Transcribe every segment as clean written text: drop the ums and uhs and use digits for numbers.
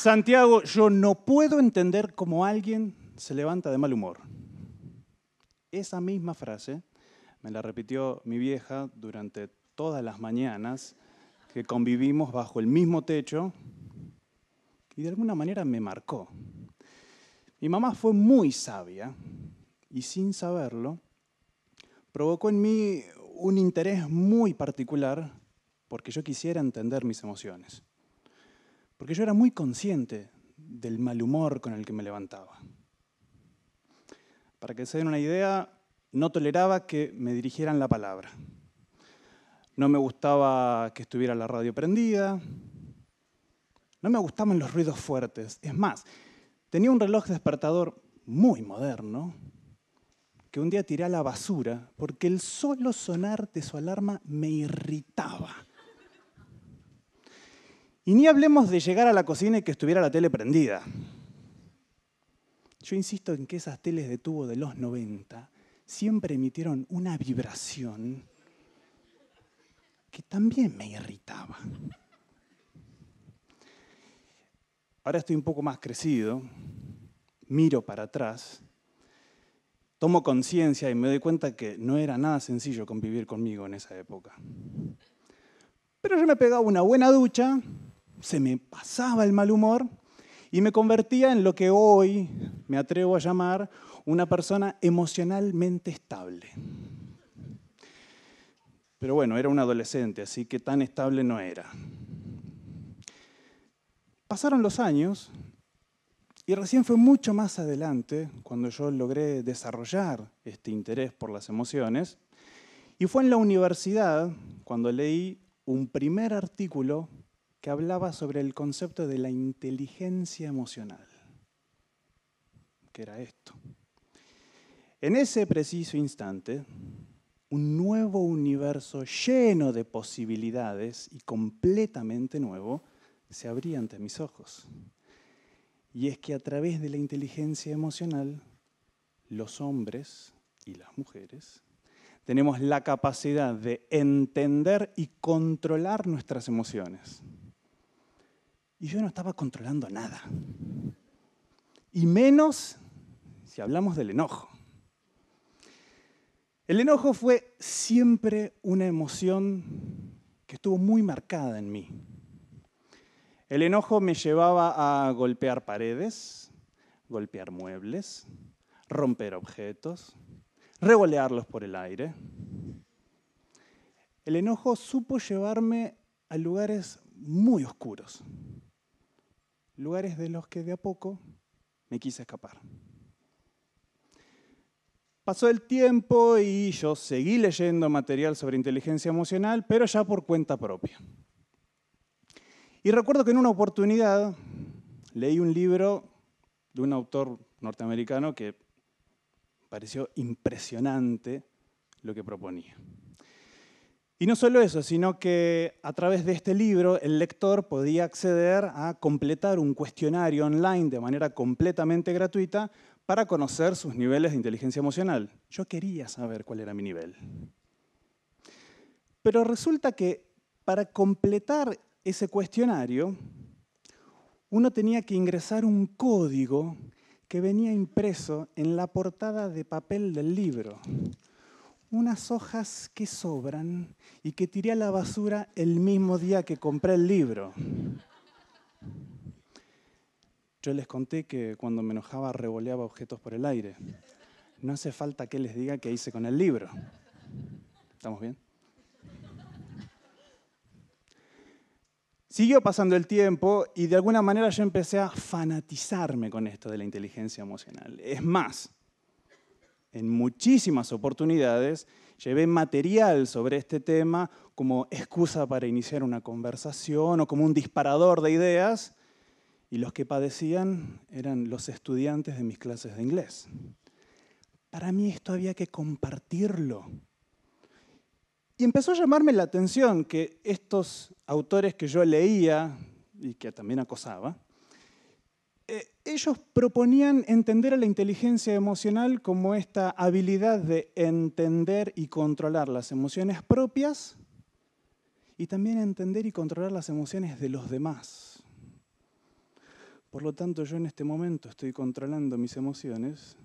Santiago, yo no puedo entender cómo alguien se levanta de mal humor. Esa misma frase me la repitió mi vieja durante todas las mañanas que convivimos bajo el mismo techo y de alguna manera me marcó. Mi mamá fue muy sabia y sin saberlo provocó en mí un interés muy particular porque yo quisiera entender mis emociones. Porque yo era muy consciente del mal humor con el que me levantaba. Para que se den una idea, no toleraba que me dirigieran la palabra. No me gustaba que estuviera la radio prendida. No me gustaban los ruidos fuertes. Es más, tenía un reloj despertador muy moderno que un día tiré a la basura porque el solo sonar de su alarma me irritaba. Y ni hablemos de llegar a la cocina y que estuviera la tele prendida. Yo insisto en que esas teles de tubo de los 90 siempre emitieron una vibración que también me irritaba. Ahora estoy un poco más crecido, miro para atrás, tomo conciencia y me doy cuenta que no era nada sencillo convivir conmigo en esa época. Pero yo me pegaba una buena ducha, se me pasaba el mal humor y me convertía en lo que hoy me atrevo a llamar una persona emocionalmente estable. Pero bueno, era un adolescente, así que tan estable no era. Pasaron los años y recién fue mucho más adelante cuando yo logré desarrollar este interés por las emociones. Y fue en la universidad cuando leí un primer artículo que hablaba sobre el concepto de la inteligencia emocional. ¿Qué era esto? En ese preciso instante, un nuevo universo lleno de posibilidades y completamente nuevo se abría ante mis ojos. Y es que a través de la inteligencia emocional, los hombres y las mujeres tenemos la capacidad de entender y controlar nuestras emociones. Y yo no estaba controlando nada. Y menos si hablamos del enojo. El enojo fue siempre una emoción que estuvo muy marcada en mí. El enojo me llevaba a golpear paredes, golpear muebles, romper objetos, revolearlos por el aire. El enojo supo llevarme a lugares muy oscuros, lugares de los que de a poco me quise escapar. Pasó el tiempo y yo seguí leyendo material sobre inteligencia emocional, pero ya por cuenta propia. Y recuerdo que en una oportunidad leí un libro de un autor norteamericano que pareció impresionante lo que proponía. Y no solo eso, sino que a través de este libro el lector podía acceder a completar un cuestionario online de manera completamente gratuita para conocer sus niveles de inteligencia emocional. Yo quería saber cuál era mi nivel. Pero resulta que para completar ese cuestionario, uno tenía que ingresar un código que venía impreso en la portada de papel del libro. Unas hojas que sobran y que tiré a la basura el mismo día que compré el libro. Yo les conté que cuando me enojaba revoleaba objetos por el aire. No hace falta que les diga qué hice con el libro. ¿Estamos bien? Siguió pasando el tiempo y de alguna manera yo empecé a fanatizarme con esto de la inteligencia emocional. Es más, en muchísimas oportunidades llevé material sobre este tema como excusa para iniciar una conversación o como un disparador de ideas, y los que padecían eran los estudiantes de mis clases de inglés. Para mí esto había que compartirlo. Y empezó a llamarme la atención que estos autores que yo leía y que también acosaba, ellos proponían entender a la inteligencia emocional como esta habilidad de entender y controlar las emociones propias y también entender y controlar las emociones de los demás. Por lo tanto, yo en este momento estoy controlando mis emociones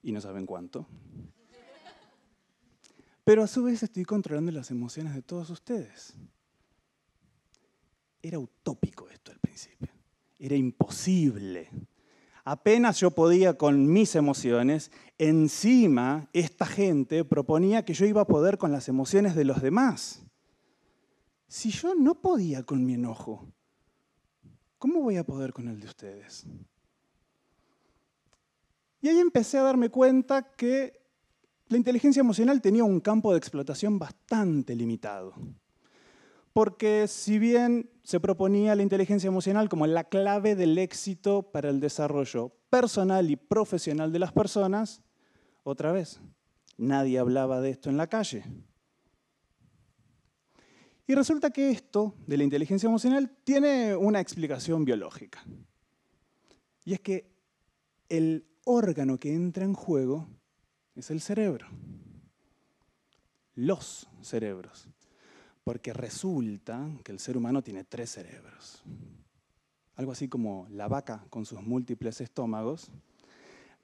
y no saben cuánto. Pero a su vez estoy controlando las emociones de todos ustedes. Era utópico esto al principio. Era imposible. Apenas yo podía con mis emociones, encima esta gente proponía que yo iba a poder con las emociones de los demás. Si yo no podía con mi enojo, ¿cómo voy a poder con el de ustedes? Y ahí empecé a darme cuenta que la inteligencia emocional tenía un campo de explotación bastante limitado. Porque si bien se proponía la inteligencia emocional como la clave del éxito para el desarrollo personal y profesional de las personas, otra vez, nadie hablaba de esto en la calle. Y resulta que esto de la inteligencia emocional tiene una explicación biológica. Y es que el órgano que entra en juego es el cerebro. Los cerebros. Porque resulta que el ser humano tiene 3 cerebros. Algo así como la vaca con sus múltiples estómagos.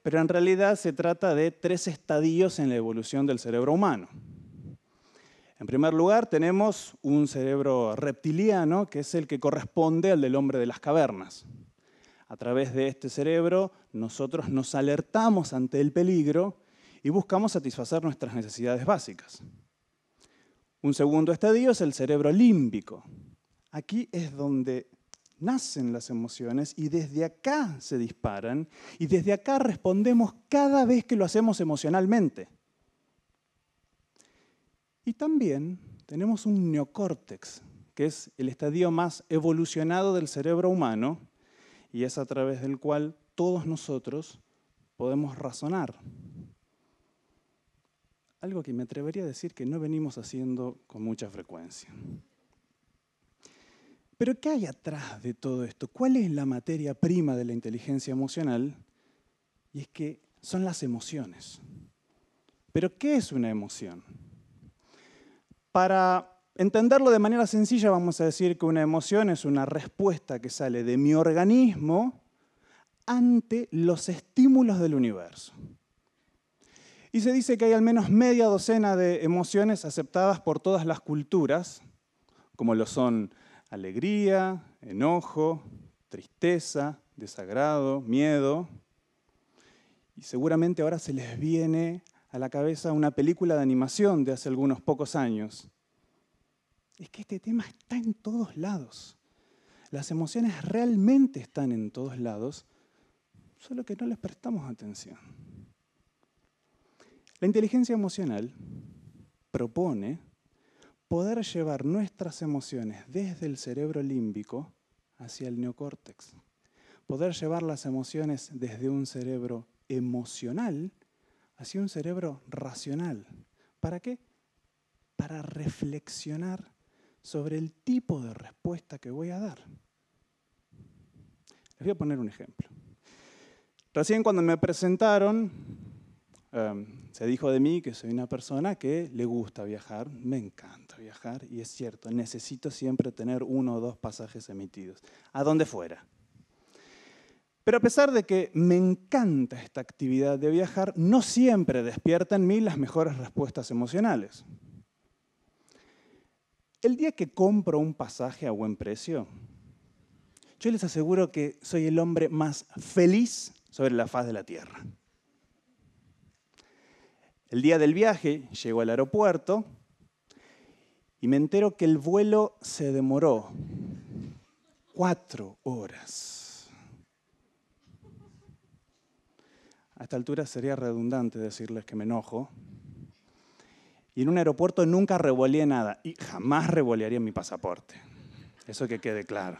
Pero en realidad se trata de 3 estadios en la evolución del cerebro humano. En primer lugar tenemos un cerebro reptiliano, que es el que corresponde al del hombre de las cavernas. A través de este cerebro nosotros nos alertamos ante el peligro y buscamos satisfacer nuestras necesidades básicas. Un segundo estadio es el cerebro límbico. Aquí es donde nacen las emociones y desde acá se disparan y desde acá respondemos cada vez que lo hacemos emocionalmente. Y también tenemos un neocórtex, que es el estadio más evolucionado del cerebro humano y es a través del cual todos nosotros podemos razonar. Algo que me atrevería a decir que no venimos haciendo con mucha frecuencia. Pero ¿qué hay atrás de todo esto? ¿Cuál es la materia prima de la inteligencia emocional? Y es que son las emociones. ¿Pero qué es una emoción? Para entenderlo de manera sencilla, vamos a decir que una emoción es una respuesta que sale de mi organismo ante los estímulos del universo. Y se dice que hay al menos media docena de emociones aceptadas por todas las culturas, como lo son alegría, enojo, tristeza, desagrado, miedo. Y seguramente ahora se les viene a la cabeza una película de animación de hace algunos pocos años. Es que este tema está en todos lados. Las emociones realmente están en todos lados, solo que no les prestamos atención. La inteligencia emocional propone poder llevar nuestras emociones desde el cerebro límbico hacia el neocórtex. Poder llevar las emociones desde un cerebro emocional hacia un cerebro racional. ¿Para qué? Para reflexionar sobre el tipo de respuesta que voy a dar. Les voy a poner un ejemplo. Recién cuando me presentaron, se dijo de mí que soy una persona que le gusta viajar, me encanta viajar, y es cierto, necesito siempre tener 1 o 2 pasajes emitidos, a donde fuera. Pero a pesar de que me encanta esta actividad de viajar, no siempre despierta en mí las mejores respuestas emocionales. El día que compro un pasaje a buen precio, yo les aseguro que soy el hombre más feliz sobre la faz de la tierra. El día del viaje llego al aeropuerto y me entero que el vuelo se demoró 4 horas. A esta altura sería redundante decirles que me enojo. Y en un aeropuerto nunca revoleé nada y jamás revolearía mi pasaporte. Eso que quede claro.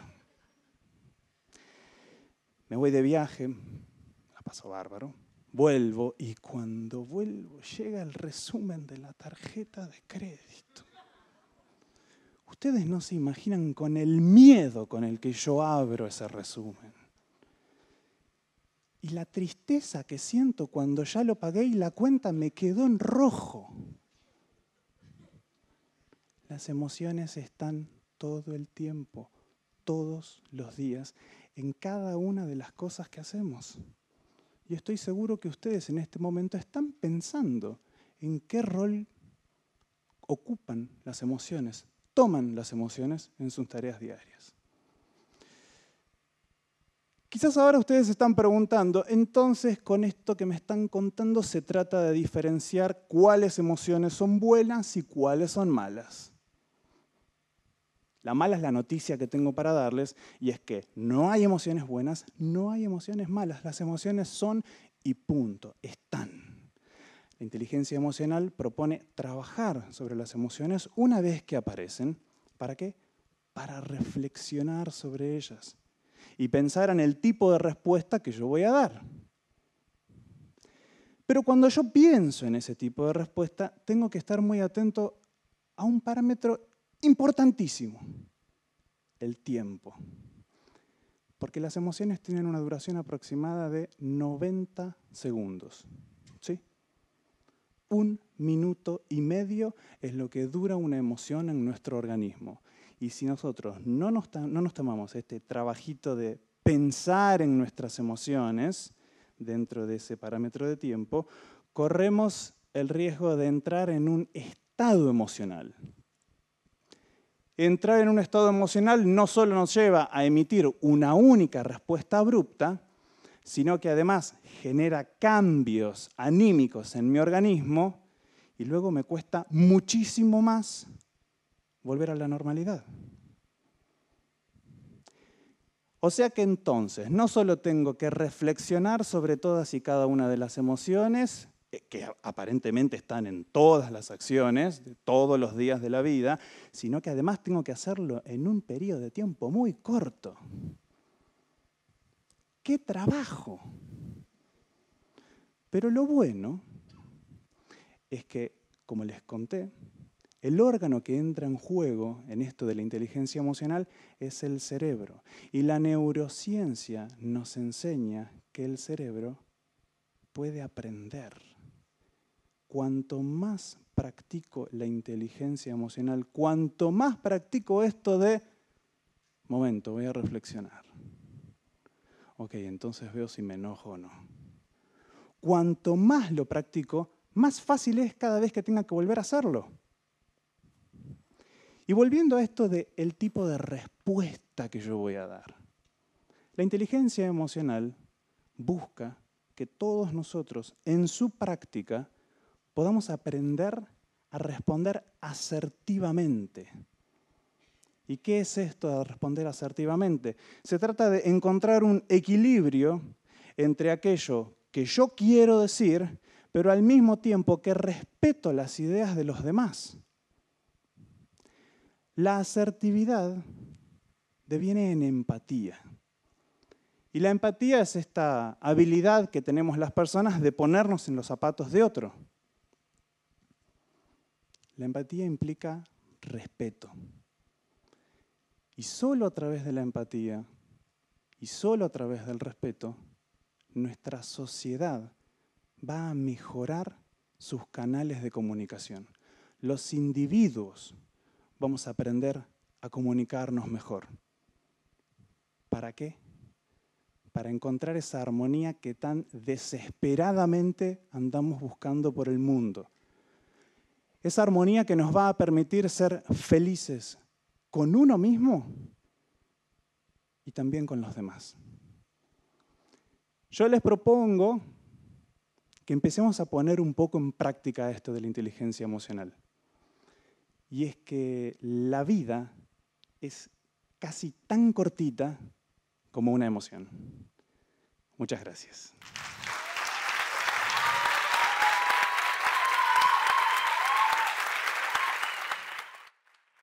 Me voy de viaje, la paso bárbaro, vuelvo y cuando vuelvo llega el resumen de la tarjeta de crédito. Ustedes no se imaginan con el miedo con el que yo abro ese resumen. Y la tristeza que siento cuando ya lo pagué y la cuenta me quedó en rojo. Las emociones están todo el tiempo todos los días en cada una de las cosas que hacemos. Y estoy seguro que ustedes en este momento están pensando en qué rol ocupan las emociones, toman las emociones en sus tareas diarias. Quizás ahora ustedes se están preguntando, entonces con esto que me están contando se trata de diferenciar cuáles emociones son buenas y cuáles son malas. La mala es la noticia que tengo para darles y es que no hay emociones buenas, no hay emociones malas. Las emociones son y punto, están. La inteligencia emocional propone trabajar sobre las emociones una vez que aparecen. ¿Para qué? Para reflexionar sobre ellas y pensar en el tipo de respuesta que yo voy a dar. Pero cuando yo pienso en ese tipo de respuesta, tengo que estar muy atento a un parámetro importantísimo, el tiempo. Porque las emociones tienen una duración aproximada de 90 segundos. ¿Sí? 1 minuto y medio es lo que dura una emoción en nuestro organismo. Y si nosotros no nos tomamos este trabajito de pensar en nuestras emociones dentro de ese parámetro de tiempo, corremos el riesgo de entrar en un estado emocional. Entrar en un estado emocional no solo nos lleva a emitir una única respuesta abrupta, sino que además genera cambios anímicos en mi organismo y luego me cuesta muchísimo más volver a la normalidad. O sea que entonces no solo tengo que reflexionar sobre todas y cada una de las emociones, que aparentemente están en todas las acciones de todos los días de la vida, sino que además tengo que hacerlo en un periodo de tiempo muy corto. ¡Qué trabajo! Pero lo bueno es que, como les conté, el órgano que entra en juego en esto de la inteligencia emocional es el cerebro. Y la neurociencia nos enseña que el cerebro puede aprender. Cuanto más practico la inteligencia emocional, cuanto más practico esto de, momento, voy a reflexionar. Ok, entonces veo si me enojo o no. Cuanto más lo practico, más fácil es cada vez que tenga que volver a hacerlo. Y volviendo a esto del tipo de respuesta que yo voy a dar. La inteligencia emocional busca que todos nosotros, en su práctica, podamos aprender a responder asertivamente. ¿Y qué es esto de responder asertivamente? Se trata de encontrar un equilibrio entre aquello que yo quiero decir, pero al mismo tiempo que respeto las ideas de los demás. La asertividad deviene en empatía. Y la empatía es esta habilidad que tenemos las personas de ponernos en los zapatos de otro. La empatía implica respeto. Y solo a través de la empatía y solo a través del respeto, nuestra sociedad va a mejorar sus canales de comunicación. Los individuos vamos a aprender a comunicarnos mejor. ¿Para qué? Para encontrar esa armonía que tan desesperadamente andamos buscando por el mundo. Esa armonía que nos va a permitir ser felices con uno mismo y también con los demás. Yo les propongo que empecemos a poner un poco en práctica esto de la inteligencia emocional. Y es que la vida es casi tan cortita como una emoción. Muchas gracias.